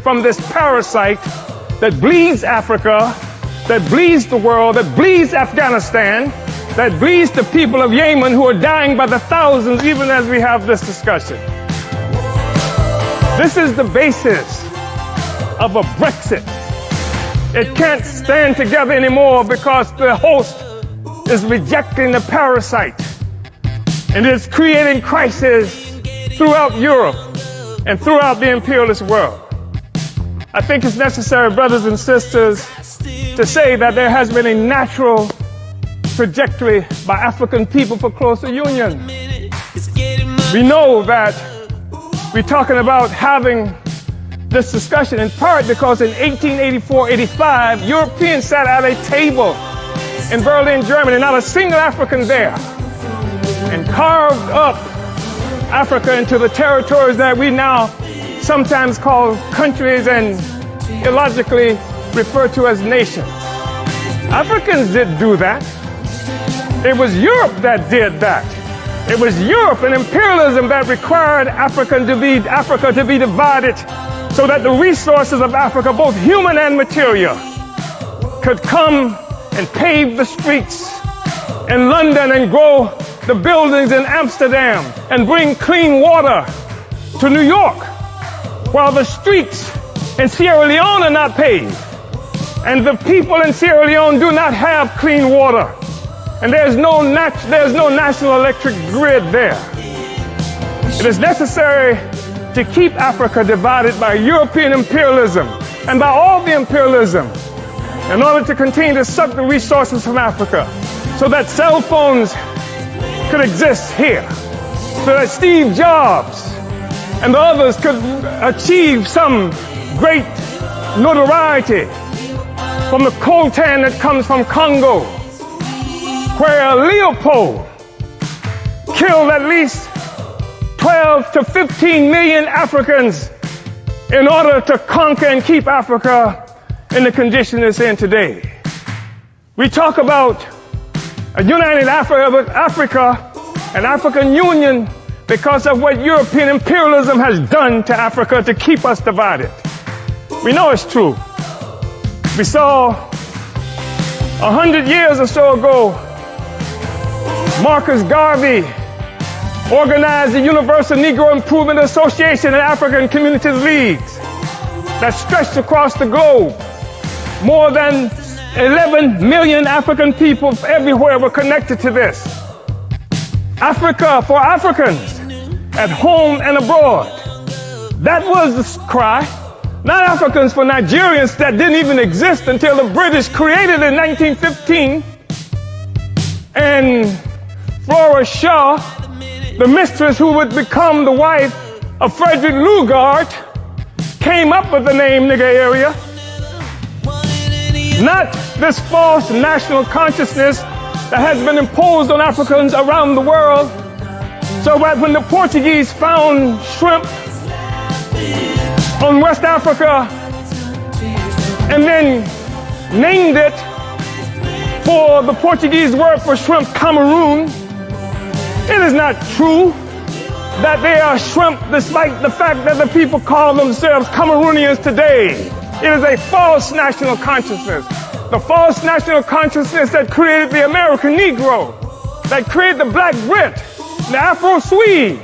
From this parasite that bleeds Africa, that bleeds the world, that bleeds Afghanistan, that bleeds the people of Yemen who are dying by the thousands even as we have this discussion. This is the basis of a Brexit. It can't stand together anymore because the host is rejecting the parasite, and it's creating crisis throughout Europe and throughout the imperialist world. I think it's necessary, brothers and sisters, to say that there has been a natural trajectory by African people for closer union. We know that we're talking about having this discussion in part because in 1884-85, Europeans sat at a table in Berlin, Germany, not a single African there, and carved up Africa into the territories that we now sometimes call countries and illogically refer to as nations. Africans didn't do that. It was Europe that did that. It was Europe and imperialism that required Africa to be divided so that the resources of Africa, both human and material, could come and pave the streets in London and grow the buildings in Amsterdam and bring clean water to New York, while the streets in Sierra Leone are not paved, and the people in Sierra Leone do not have clean water, and there's no national electric grid there. It is necessary to keep Africa divided by European imperialism and by all the imperialism in order to continue to suck the resources from Africa so that cell phones could exist here, so that Steve Jobs and the others could achieve some great notoriety from the coltan that comes from Congo, where Leopold killed at least 12 to 15 million Africans in order to conquer and keep Africa in the condition it's in today. We talk about a united Africa and African Union because of what European imperialism has done to Africa to keep us divided. We know it's true. We saw 100 years or so ago, Marcus Garvey organized the Universal Negro Improvement Association and African Communities Leagues that stretched across the globe. More than 11 million African people everywhere were connected to this. Africa for Africans, at home and abroad. That was the cry. Not Africans for Nigerians that didn't even exist until the British created it in 1915. And Flora Shaw, the mistress who would become the wife of Frederick Lugard, came up with the name Nigger Area. Not this false national consciousness that has been imposed on Africans around the world. So that when the Portuguese found shrimp on West Africa and then named it for the Portuguese word for shrimp, Cameroon, it is not true that they are shrimp despite the fact that the people call themselves Cameroonians today. It is a false national consciousness. The false national consciousness that created the American Negro, that created the Black Brit, the Afro-Swede.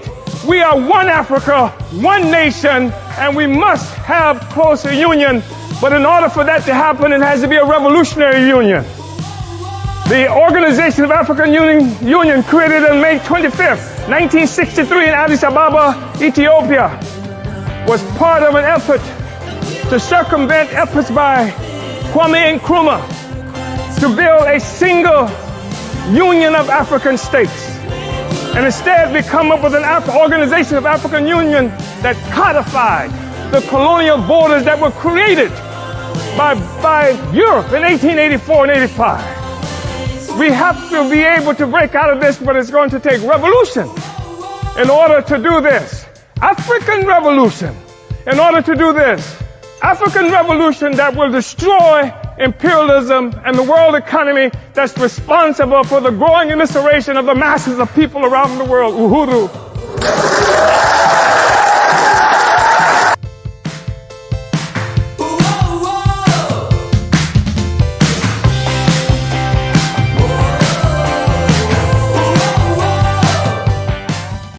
We are one Africa, one nation, and we must have closer union. But in order for that to happen, it has to be a revolutionary union. The Organization of African Union, created on May 25th, 1963 in Addis Ababa, Ethiopia, was part of an effort to circumvent efforts by Kwame Nkrumah to build a single union of African states. And instead we come up with an Organization of African Union that codified the colonial borders that were created by Europe in 1884 and 85. We have to be able to break out of this, but it's going to take revolution in order to do this. African revolution in order to do this. African revolution that will destroy imperialism and the world economy that's responsible for the growing immiseration of the masses of people around the world. Uhuru.